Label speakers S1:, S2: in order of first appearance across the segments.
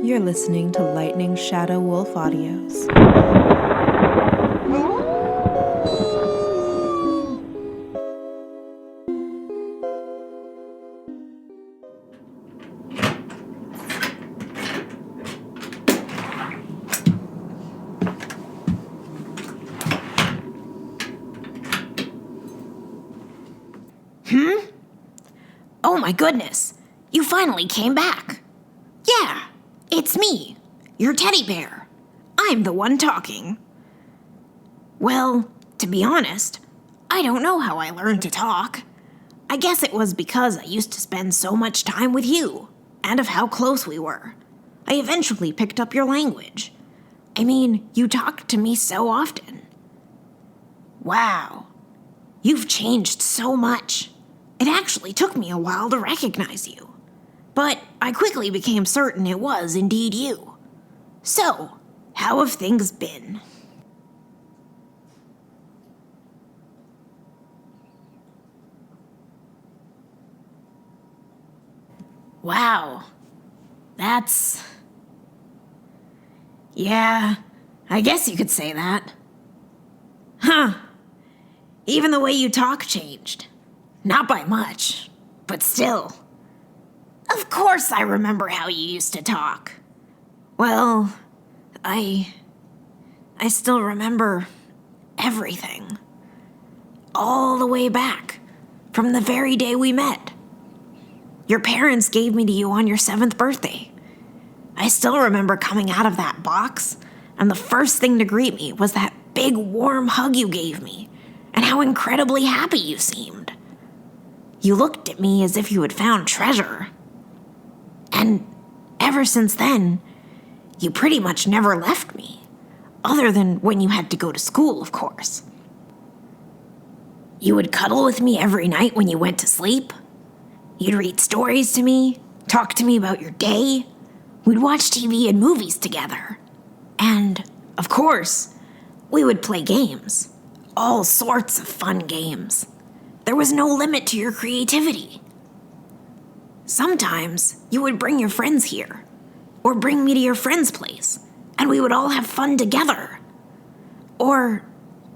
S1: You're listening to Lightning Shadow Wolf Audios.
S2: Oh my goodness, you finally came back. Yeah, it's me, your teddy bear. I'm the one talking. Well, to be honest, I don't know how I learned to talk. I guess it was because I used to spend so much time with you, and of how close we were. I eventually picked up your language. I mean, you talked to me so often. Wow, you've changed so much. It actually took me a while to recognize you, but I quickly became certain it was indeed you. So, how have things been? Wow, that's... Yeah, I guess you could say that. Huh, even the way you talk changed. Not by much, but still. Of course I remember how you used to talk. Well, I still remember everything. All the way back, from the very day we met. Your parents gave me to you on your 7th birthday. I still remember coming out of that box, and the first thing to greet me was that big warm hug you gave me, and how incredibly happy you seemed. You looked at me as if you had found treasure. And ever since then, you pretty much never left me. Other than when you had to go to school, of course. You would cuddle with me every night when you went to sleep. You'd read stories to me, talk to me about your day. We'd watch TV and movies together. And, of course, we would play games. All sorts of fun games. There was no limit to your creativity. Sometimes you would bring your friends here, or bring me to your friend's place, and we would all have fun together. Or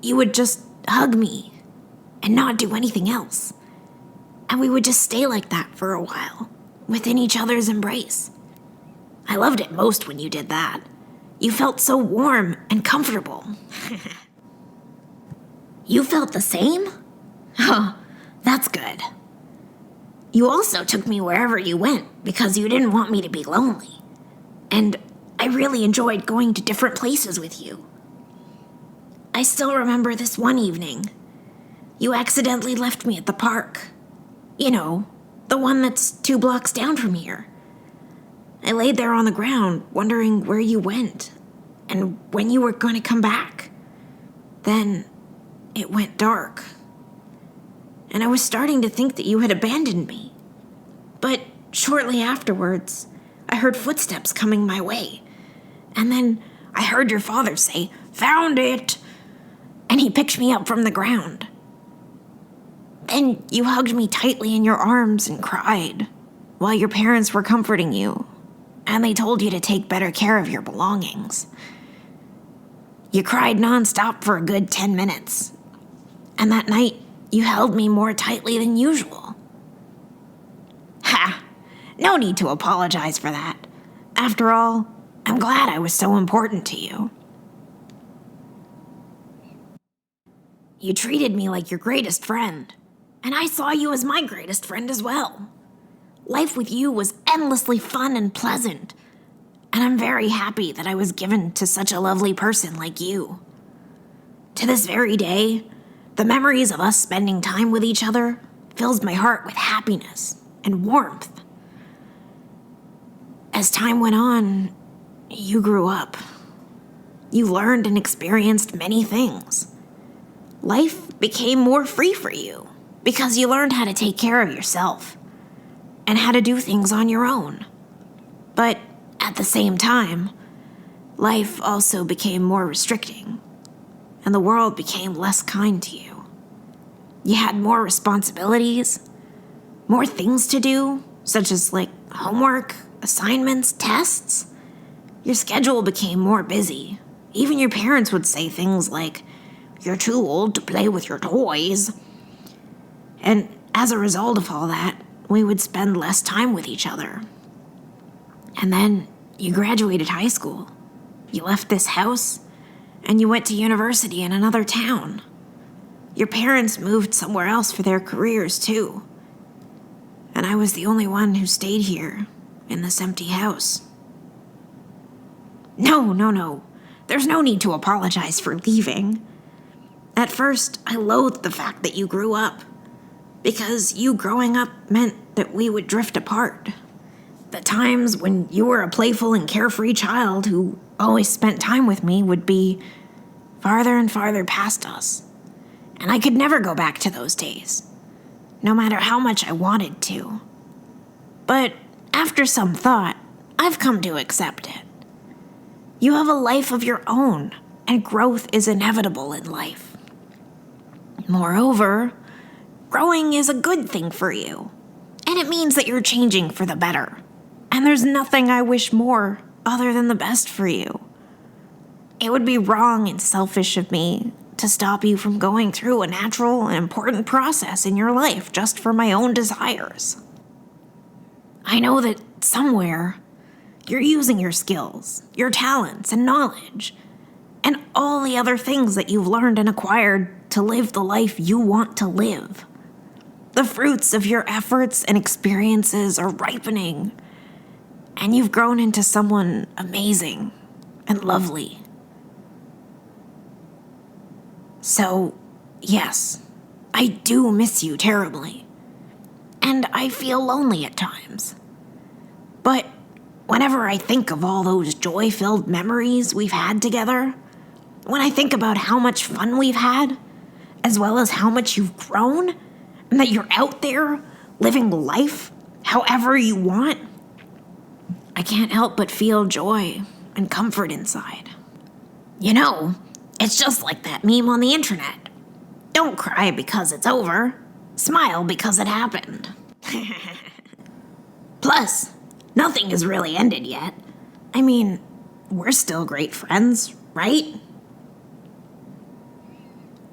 S2: you would just hug me and not do anything else. And we would just stay like that for a while, within each other's embrace. I loved it most when you did that. You felt so warm and comfortable. You felt the same? Huh. That's good. You also took me wherever you went because you didn't want me to be lonely. And I really enjoyed going to different places with you. I still remember this one evening. You accidentally left me at the park. You know, the one that's 2 blocks down from here. I laid there on the ground, wondering where you went and when you were going to come back. Then it went dark. And I was starting to think that you had abandoned me. But shortly afterwards, I heard footsteps coming my way. And then I heard your father say, "Found it!" And he picked me up from the ground. Then you hugged me tightly in your arms and cried, while your parents were comforting you, and they told you to take better care of your belongings. You cried nonstop for a good 10 minutes. And that night, you held me more tightly than usual. Ha! No need to apologize for that. After all, I'm glad I was so important to you. You treated me like your greatest friend, and I saw you as my greatest friend as well. Life with you was endlessly fun and pleasant, and I'm very happy that I was given to such a lovely person like you. To this very day, the memories of us spending time with each other fills my heart with happiness and warmth. As time went on, you grew up. You learned and experienced many things. Life became more free for you because you learned how to take care of yourself and how to do things on your own. But at the same time, life also became more restricting, and the world became less kind to you. You had more responsibilities, more things to do, such as homework, assignments, tests, Your schedule became more busy. Even your parents would say things like, "You're too old to play with your toys." And as a result of all that, we would spend less time with each other. And then you graduated high school. You left this house, and you went to university in another town. Your parents moved somewhere else for their careers, too. And I was the only one who stayed here, in this empty house. No. There's no need to apologize for leaving. At first, I loathed the fact that you grew up, because you growing up meant that we would drift apart. The times when you were a playful and carefree child who always spent time with me would be farther and farther past us. And I could never go back to those days, no matter how much I wanted to. But after some thought, I've come to accept it. You have a life of your own, and growth is inevitable in life. Moreover, growing is a good thing for you, and it means that you're changing for the better. And there's nothing I wish more other than the best for you. It would be wrong and selfish of me to stop you from going through a natural and important process in your life just for my own desires. I know that somewhere you're using your skills, your talents and knowledge, and all the other things that you've learned and acquired to live the life you want to live. The fruits of your efforts and experiences are ripening, and you've grown into someone amazing and lovely. So, yes, I do miss you terribly, and I feel lonely at times. But whenever I think of all those joy-filled memories we've had together, when I think about how much fun we've had, as well as how much you've grown, and that you're out there living life however you want, I can't help but feel joy and comfort inside. You know, it's just like that meme on the internet. Don't cry because it's over. Smile because it happened. Plus, nothing has really ended yet. I mean, we're still great friends, right?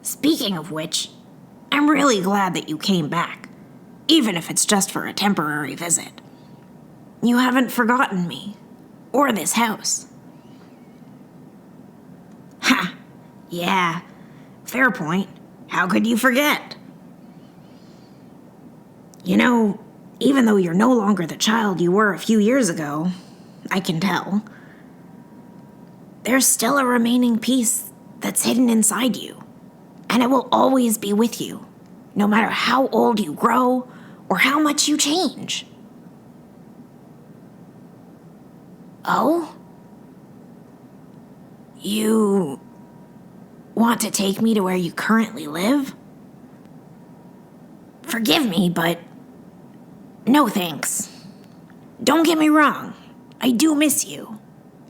S2: Speaking of which, I'm really glad that you came back, even if it's just for a temporary visit. You haven't forgotten me, or this house. Ha! Yeah, fair point. How could you forget? You know, even though you're no longer the child you were a few years ago, I can tell, there's still a remaining piece that's hidden inside you, and it will always be with you, no matter how old you grow or how much you change. Oh? You want to take me to where you currently live? Forgive me, but no thanks. Don't get me wrong, I do miss you,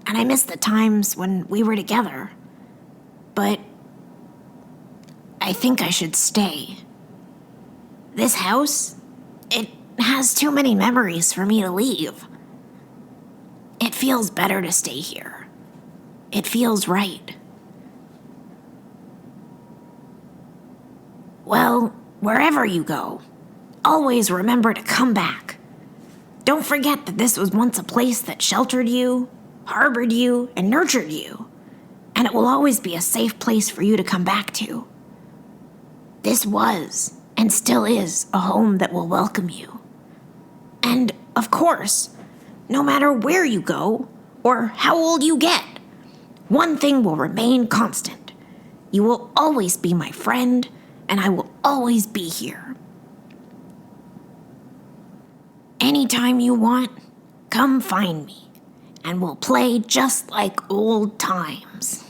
S2: and I miss the times when we were together. But I think I should stay. This house, it has too many memories for me to leave. It feels better to stay here. It feels right. Well, wherever you go, always remember to come back. Don't forget that this was once a place that sheltered you, harbored you, and nurtured you, and it will always be a safe place for you to come back to. This was, and still is, a home that will welcome you. And, of course, no matter where you go, or how old you get, one thing will remain constant. You will always be my friend, and I will always be here. Anytime you want, come find me, and we'll play just like old times.